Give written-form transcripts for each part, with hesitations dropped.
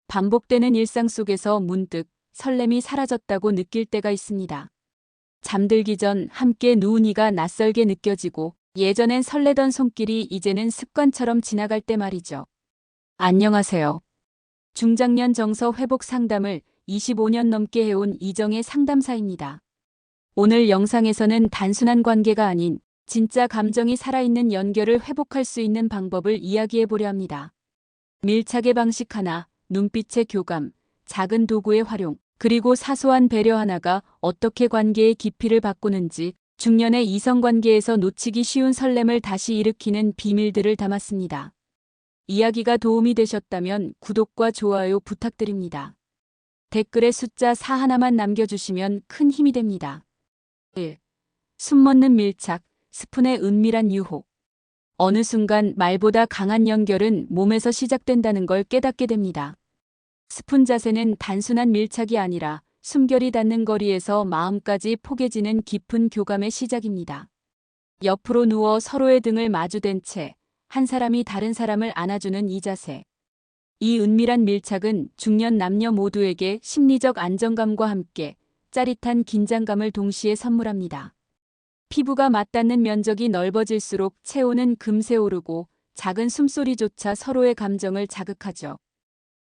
반복되는 일상 속에서 문득 설렘이 사라졌다고 느낄 때가 있습니다. 잠들기 전 함께 누운 이가 낯설게 느껴지고 예전엔 설레던 손길이 이제는 습관처럼 지나갈 때 말이죠. 안녕하세요. 중장년 정서 회복 상담을 25년 넘게 해온 이정의 상담사입니다. 오늘 영상에서는 단순한 관계가 아닌 진짜 감정이 살아있는 연결을 회복할 수 있는 방법을 이야기해 보려 합니다. 밀착의 방식 하나, 눈빛의 교감, 작은 도구의 활용, 그리고 사소한 배려 하나가 어떻게 관계의 깊이를 바꾸는지 중년의 이성관계에서 놓치기 쉬운 설렘을 다시 일으키는 비밀들을 담았습니다. 이야기가 도움이 되셨다면 구독과 좋아요 부탁드립니다. 댓글에 숫자 4 하나만 남겨주시면 큰 힘이 됩니다. 1. 숨먹는 밀착, 스푼의 은밀한 유혹. 어느 순간 말보다 강한 연결은 몸에서 시작된다는 걸 깨닫게 됩니다. 스푼 자세는 단순한 밀착이 아니라 숨결이 닿는 거리에서 마음까지 포개지는 깊은 교감의 시작입니다. 옆으로 누워 서로의 등을 마주댄 채 한 사람이 다른 사람을 안아주는 이 자세. 이 은밀한 밀착은 중년 남녀 모두에게 심리적 안정감과 함께 짜릿한 긴장감을 동시에 선물합니다. 피부가 맞닿는 면적이 넓어질수록 체온은 금세 오르고 작은 숨소리조차 서로의 감정을 자극하죠.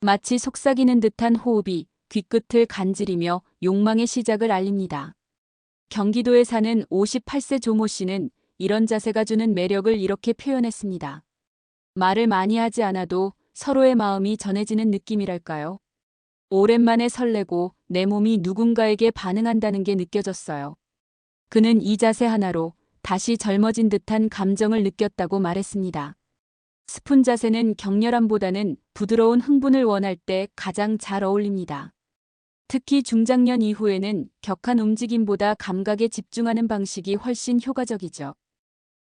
마치 속삭이는 듯한 호흡이 귀끝을 간지리며 욕망의 시작을 알립니다. 경기도에 사는 58세 조모 씨는 이런 자세가 주는 매력을 이렇게 표현했습니다. 말을 많이 하지 않아도 서로의 마음이 전해지는 느낌이랄까요? 오랜만에 설레고 내 몸이 누군가에게 반응한다는 게 느껴졌어요. 그는 이 자세 하나로 다시 젊어진 듯한 감정을 느꼈다고 말했습니다. 스푼 자세는 격렬함보다는 부드러운 흥분을 원할 때 가장 잘 어울립니다. 특히 중장년 이후에는 격한 움직임보다 감각에 집중하는 방식이 훨씬 효과적이죠.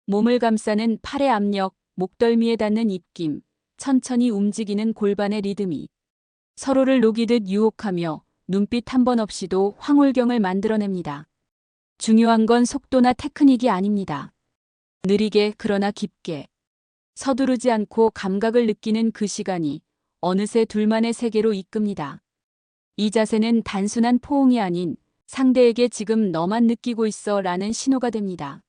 몸을 감싸는 팔의 압력, 목덜미에 닿는 입김, 천천히 움직이는 골반의 리듬이 서로를 녹이듯 유혹하며 눈빛 한 번 없이도 황홀경을 만들어냅니다. 중요한 건 속도나 테크닉이 아닙니다. 느리게 그러나 깊게 서두르지 않고 감각을 느끼는 그 시간이 어느새 둘만의 세계로 이끕니다. 이 자세는 단순한 포옹이 아닌 상대에게 지금 너만 느끼고 있어 라는 신호가 됩니다.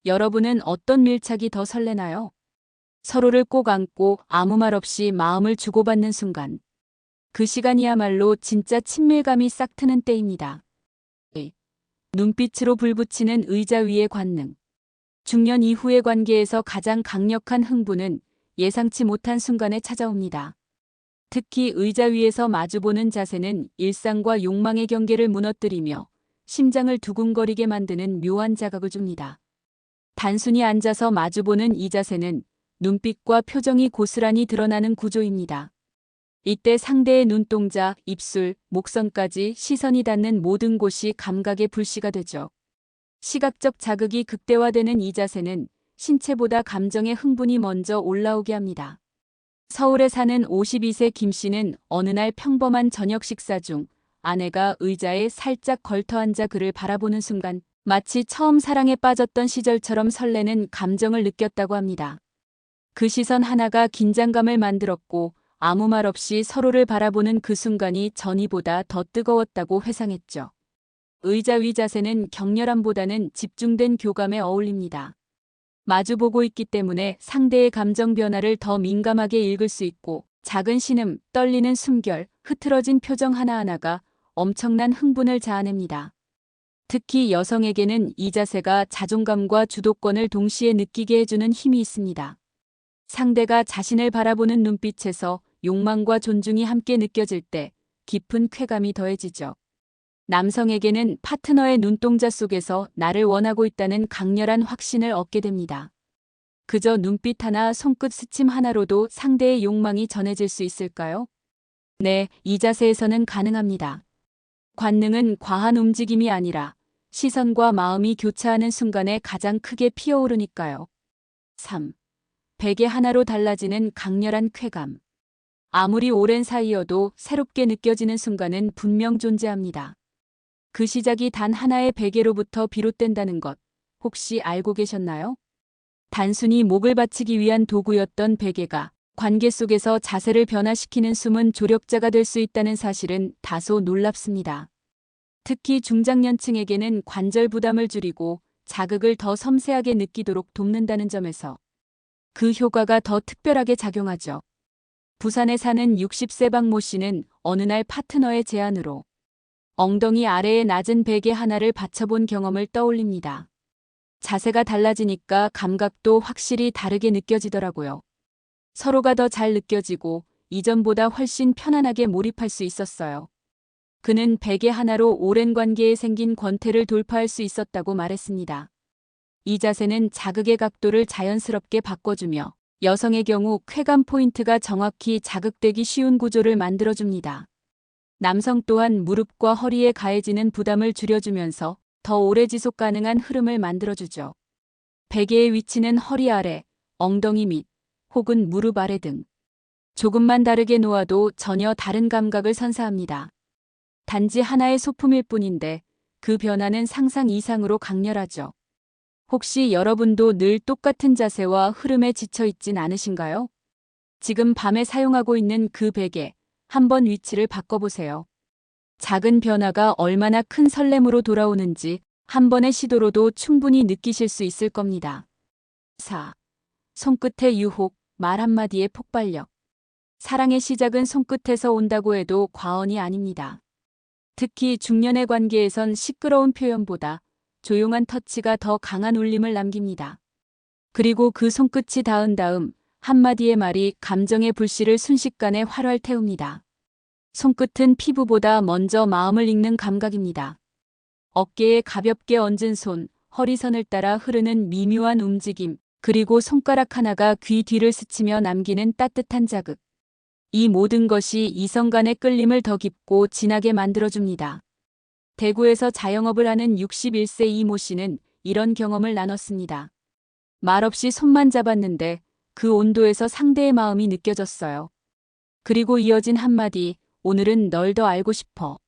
여러분은 어떤 밀착이 더 설레나요? 서로를 꼭 안고 아무 말 없이 마음을 주고받는 순간. 그 시간이야말로 진짜 친밀감이 싹 트는 때입니다. 눈빛으로 불붙이는 의자 위의 관능. 중년 이후의 관계에서 가장 강력한 흥분은 예상치 못한 순간에 찾아옵니다. 특히 의자 위에서 마주보는 자세는 일상과 욕망의 경계를 무너뜨리며 심장을 두근거리게 만드는 묘한 자극을 줍니다. 단순히 앉아서 마주보는 이 자세는 눈빛과 표정이 고스란히 드러나는 구조입니다. 이때 상대의 눈동자, 입술, 목선까지 시선이 닿는 모든 곳이 감각의 불씨가 되죠. 시각적 자극이 극대화되는 이 자세는 신체보다 감정의 흥분이 먼저 올라오게 합니다. 서울에 사는 52세 김 씨는 어느 날 평범한 저녁 식사 중 아내가 의자에 살짝 걸터앉아 그를 바라보는 순간 마치 처음 사랑에 빠졌던 시절처럼 설레는 감정을 느꼈다고 합니다. 그 시선 하나가 긴장감을 만들었고 아무 말 없이 서로를 바라보는 그 순간이 전이보다 더 뜨거웠다고 회상했죠. 의자 위 자세는 격렬함보다는 집중된 교감에 어울립니다. 마주보고 있기 때문에 상대의 감정 변화를 더 민감하게 읽을 수 있고 작은 신음, 떨리는 숨결, 흐트러진 표정 하나하나가 엄청난 흥분을 자아냅니다. 특히 여성에게는 이 자세가 자존감과 주도권을 동시에 느끼게 해주는 힘이 있습니다. 상대가 자신을 바라보는 눈빛에서 욕망과 존중이 함께 느껴질 때 깊은 쾌감이 더해지죠. 남성에게는 파트너의 눈동자 속에서 나를 원하고 있다는 강렬한 확신을 얻게 됩니다. 그저 눈빛 하나, 손끝 스침 하나로도 상대의 욕망이 전해질 수 있을까요? 네, 이 자세에서는 가능합니다. 관능은 과한 움직임이 아니라 시선과 마음이 교차하는 순간에 가장 크게 피어오르니까요. 3. 베개 하나로 달라지는 강렬한 쾌감. 아무리 오랜 사이여도 새롭게 느껴지는 순간은 분명 존재합니다. 그 시작이 단 하나의 베개로부터 비롯된다는 것, 혹시 알고 계셨나요? 단순히 목을 받치기 위한 도구였던 베개가 관계 속에서 자세를 변화시키는 숨은 조력자가 될 수 있다는 사실은 다소 놀랍습니다. 특히 중장년층에게는 관절 부담을 줄이고 자극을 더 섬세하게 느끼도록 돕는다는 점에서 그 효과가 더 특별하게 작용하죠. 부산에 사는 60세 박모 씨는 어느 날 파트너의 제안으로 엉덩이 아래에 낮은 베개 하나를 받쳐본 경험을 떠올립니다. 자세가 달라지니까 감각도 확실히 다르게 느껴지더라고요. 서로가 더 잘 느껴지고 이전보다 훨씬 편안하게 몰입할 수 있었어요. 그는 베개 하나로 오랜 관계에 생긴 권태를 돌파할 수 있었다고 말했습니다. 이 자세는 자극의 각도를 자연스럽게 바꿔주며 여성의 경우 쾌감 포인트가 정확히 자극되기 쉬운 구조를 만들어줍니다. 남성 또한 무릎과 허리에 가해지는 부담을 줄여주면서 더 오래 지속 가능한 흐름을 만들어주죠. 베개의 위치는 허리 아래, 엉덩이 밑, 혹은 무릎 아래 등 조금만 다르게 놓아도 전혀 다른 감각을 선사합니다. 단지 하나의 소품일 뿐인데 그 변화는 상상 이상으로 강렬하죠. 혹시 여러분도 늘 똑같은 자세와 흐름에 지쳐 있진 않으신가요? 지금 밤에 사용하고 있는 그 베개, 한번 위치를 바꿔보세요. 작은 변화가 얼마나 큰 설렘으로 돌아오는지 한 번의 시도로도 충분히 느끼실 수 있을 겁니다. 4. 손끝의 유혹, 말 한마디의 폭발력. 사랑의 시작은 손끝에서 온다고 해도 과언이 아닙니다. 특히 중년의 관계에선 시끄러운 표현보다 조용한 터치가 더 강한 울림을 남깁니다. 그리고 그 손끝이 닿은 다음 한마디의 말이 감정의 불씨를 순식간에 활활 태웁니다. 손끝은 피부보다 먼저 마음을 읽는 감각입니다. 어깨에 가볍게 얹은 손, 허리선을 따라 흐르는 미묘한 움직임, 그리고 손가락 하나가 귀 뒤를 스치며 남기는 따뜻한 자극. 이 모든 것이 이성 간의 끌림을 더 깊고 진하게 만들어줍니다. 대구에서 자영업을 하는 61세 이모 씨는 이런 경험을 나눴습니다. 말없이 손만 잡았는데 그 온도에서 상대의 마음이 느껴졌어요. 그리고 이어진 한마디, 오늘은 널 더 알고 싶어.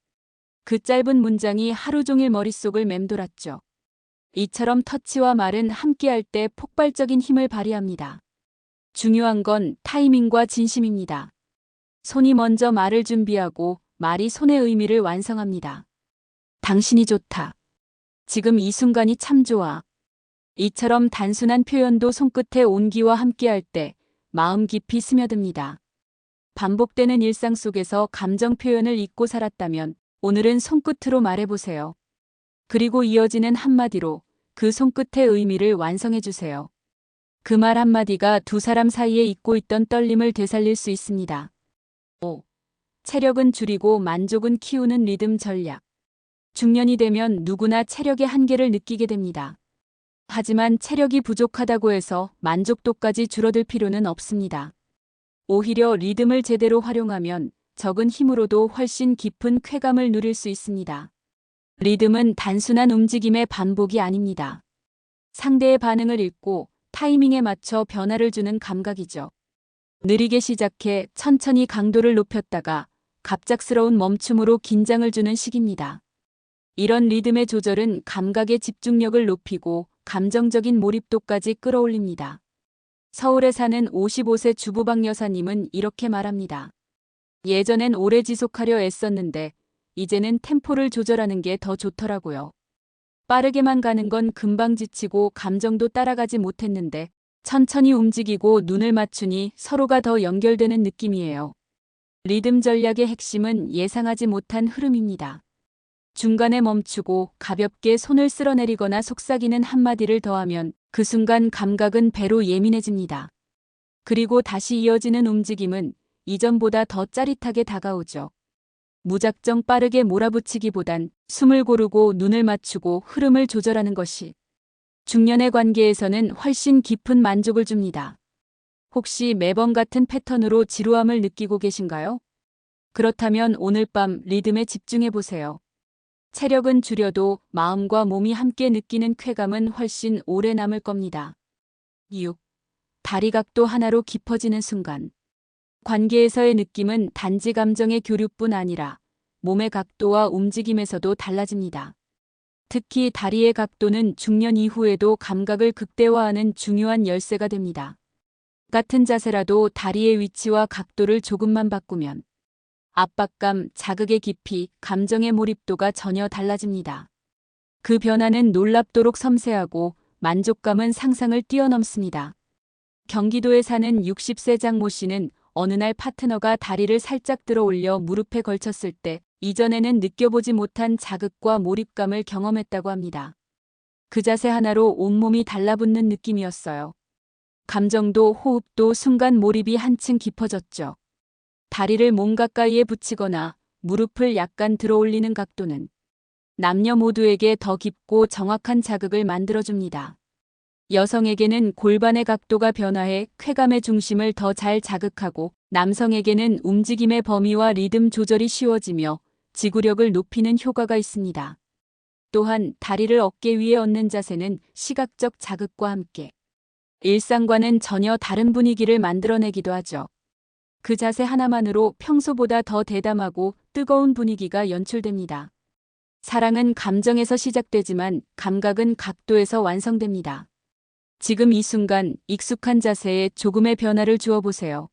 그 짧은 문장이 하루 종일 머릿속을 맴돌았죠. 이처럼 터치와 말은 함께할 때 폭발적인 힘을 발휘합니다. 중요한 건 타이밍과 진심입니다. 손이 먼저 말을 준비하고 말이 손의 의미를 완성합니다. 당신이 좋다. 지금 이 순간이 참 좋아. 이처럼 단순한 표현도 손끝의 온기와 함께할 때 마음 깊이 스며듭니다. 반복되는 일상 속에서 감정 표현을 잊고 살았다면 오늘은 손끝으로 말해보세요. 그리고 이어지는 한마디로 그 손끝의 의미를 완성해주세요. 그 말 한마디가 두 사람 사이에 잊고 있던 떨림을 되살릴 수 있습니다. 5. 체력은 줄이고 만족은 키우는 리듬 전략. 중년이 되면 누구나 체력의 한계를 느끼게 됩니다. 하지만 체력이 부족하다고 해서 만족도까지 줄어들 필요는 없습니다. 오히려 리듬을 제대로 활용하면 적은 힘으로도 훨씬 깊은 쾌감을 누릴 수 있습니다. 리듬은 단순한 움직임의 반복이 아닙니다. 상대의 반응을 읽고 타이밍에 맞춰 변화를 주는 감각이죠. 느리게 시작해 천천히 강도를 높였다가 갑작스러운 멈춤으로 긴장을 주는 식입니다. 이런 리듬의 조절은 감각의 집중력을 높이고 감정적인 몰입도까지 끌어올립니다. 서울에 사는 55세 주부 박 여사님은 이렇게 말합니다. 예전엔 오래 지속하려 애썼는데 이제는 템포를 조절하는 게 더 좋더라고요. 빠르게만 가는 건 금방 지치고 감정도 따라가지 못했는데 천천히 움직이고 눈을 맞추니 서로가 더 연결되는 느낌이에요. 리듬 전략의 핵심은 예상하지 못한 흐름입니다. 중간에 멈추고 가볍게 손을 쓸어내리거나 속삭이는 한마디를 더하면 그 순간 감각은 배로 예민해집니다. 그리고 다시 이어지는 움직임은 이전보다 더 짜릿하게 다가오죠. 무작정 빠르게 몰아붙이기보단 숨을 고르고 눈을 맞추고 흐름을 조절하는 것이 중년의 관계에서는 훨씬 깊은 만족을 줍니다. 혹시 매번 같은 패턴으로 지루함을 느끼고 계신가요? 그렇다면 오늘 밤 리듬에 집중해 보세요. 체력은 줄여도 마음과 몸이 함께 느끼는 쾌감은 훨씬 오래 남을 겁니다. 6. 다리 각도 하나로 깊어지는 순간. 관계에서의 느낌은 단지 감정의 교류뿐 아니라 몸의 각도와 움직임에서도 달라집니다. 특히 다리의 각도는 중년 이후에도 감각을 극대화하는 중요한 열쇠가 됩니다. 같은 자세라도 다리의 위치와 각도를 조금만 바꾸면 압박감, 자극의 깊이, 감정의 몰입도가 전혀 달라집니다. 그 변화는 놀랍도록 섬세하고 만족감은 상상을 뛰어넘습니다. 경기도에 사는 60세 장모 씨는 어느 날 파트너가 다리를 살짝 들어 올려 무릎에 걸쳤을 때 이전에는 느껴보지 못한 자극과 몰입감을 경험했다고 합니다. 그 자세 하나로 온몸이 달라붙는 느낌이었어요. 감정도 호흡도 순간 몰입이 한층 깊어졌죠. 다리를 몸 가까이에 붙이거나 무릎을 약간 들어 올리는 각도는 남녀 모두에게 더 깊고 정확한 자극을 만들어줍니다. 여성에게는 골반의 각도가 변화해 쾌감의 중심을 더 잘 자극하고 남성에게는 움직임의 범위와 리듬 조절이 쉬워지며 지구력을 높이는 효과가 있습니다. 또한 다리를 어깨 위에 얹는 자세는 시각적 자극과 함께 일상과는 전혀 다른 분위기를 만들어내기도 하죠. 그 자세 하나만으로 평소보다 더 대담하고 뜨거운 분위기가 연출됩니다. 사랑은 감정에서 시작되지만 감각은 각도에서 완성됩니다. 지금 이 순간 익숙한 자세에 조금의 변화를 주어 보세요.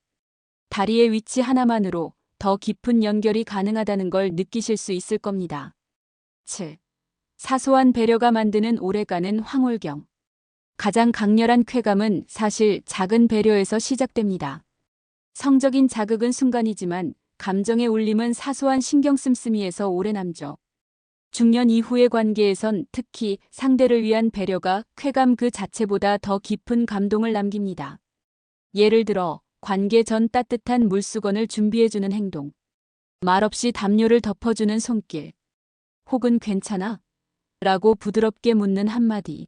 다리의 위치 하나만으로 더 깊은 연결이 가능하다는 걸 느끼실 수 있을 겁니다. 7. 사소한 배려가 만드는 오래가는 황홀경. 가장 강렬한 쾌감은 사실 작은 배려에서 시작됩니다. 성적인 자극은 순간이지만 감정의 울림은 사소한 신경 씀씀이에서 오래 남죠. 중년 이후의 관계에선 특히 상대를 위한 배려가 쾌감 그 자체보다 더 깊은 감동을 남깁니다. 예를 들어 관계 전 따뜻한 물수건을 준비해주는 행동, 말없이 담요를 덮어주는 손길, 혹은 괜찮아? 라고 부드럽게 묻는 한마디.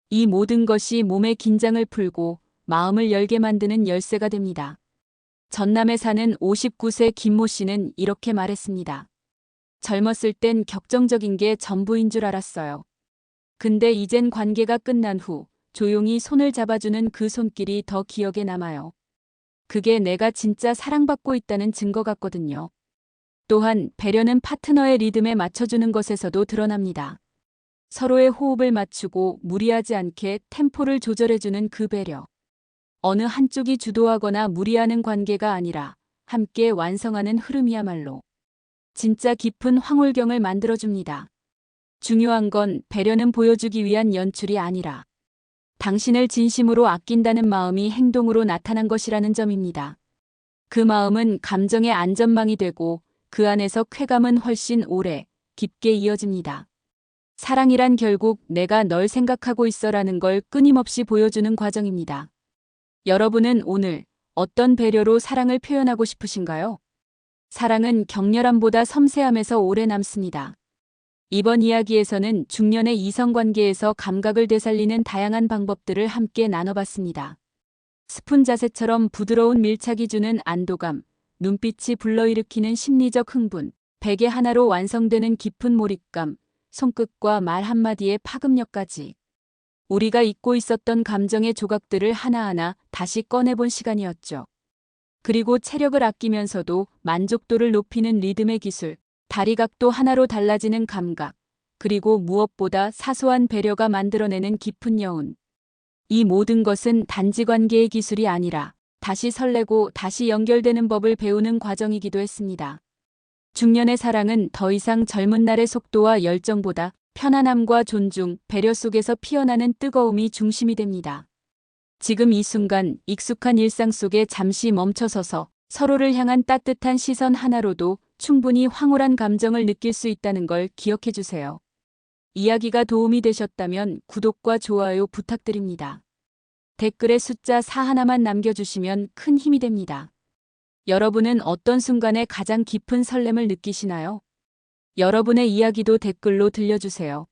이 모든 것이 몸의 긴장을 풀고 마음을 열게 만드는 열쇠가 됩니다. 전남에 사는 59세 김모 씨는 이렇게 말했습니다. 젊었을 땐 격정적인 게 전부인 줄 알았어요. 근데 이젠 관계가 끝난 후 조용히 손을 잡아주는 그 손길이 더 기억에 남아요. 그게 내가 진짜 사랑받고 있다는 증거 같거든요. 또한 배려는 파트너의 리듬에 맞춰주는 것에서도 드러납니다. 서로의 호흡을 맞추고 무리하지 않게 템포를 조절해주는 그 배려. 어느 한쪽이 주도하거나 무리하는 관계가 아니라 함께 완성하는 흐름이야말로 진짜 깊은 황홀경을 만들어줍니다. 중요한 건 배려는 보여주기 위한 연출이 아니라 당신을 진심으로 아낀다는 마음이 행동으로 나타난 것이라는 점입니다. 그 마음은 감정의 안전망이 되고 그 안에서 쾌감은 훨씬 오래, 깊게 이어집니다. 사랑이란 결국 내가 널 생각하고 있어라는 걸 끊임없이 보여주는 과정입니다. 여러분은 오늘 어떤 배려로 사랑을 표현하고 싶으신가요? 사랑은 격렬함보다 섬세함에서 오래 남습니다. 이번 이야기에서는 중년의 이성관계에서 감각을 되살리는 다양한 방법들을 함께 나눠봤습니다. 스푼 자세처럼 부드러운 밀착이 주는 안도감, 눈빛이 불러일으키는 심리적 흥분, 베개 하나로 완성되는 깊은 몰입감, 손끝과 말 한마디의 파급력까지. 우리가 잊고 있었던 감정의 조각들을 하나하나 다시 꺼내본 시간이었죠. 그리고 체력을 아끼면서도 만족도를 높이는 리듬의 기술, 다리 각도 하나로 달라지는 감각, 그리고 무엇보다 사소한 배려가 만들어내는 깊은 여운. 이 모든 것은 단지 관계의 기술이 아니라 다시 설레고 다시 연결되는 법을 배우는 과정이기도 했습니다. 중년의 사랑은 더 이상 젊은 날의 속도와 열정보다 편안함과 존중, 배려 속에서 피어나는 뜨거움이 중심이 됩니다. 지금 이 순간 익숙한 일상 속에 잠시 멈춰서서 서로를 향한 따뜻한 시선 하나로도 충분히 황홀한 감정을 느낄 수 있다는 걸 기억해 주세요. 이야기가 도움이 되셨다면 구독과 좋아요 부탁드립니다. 댓글에 숫자 4 하나만 남겨주시면 큰 힘이 됩니다. 여러분은 어떤 순간에 가장 깊은 설렘을 느끼시나요? 여러분의 이야기도 댓글로 들려주세요.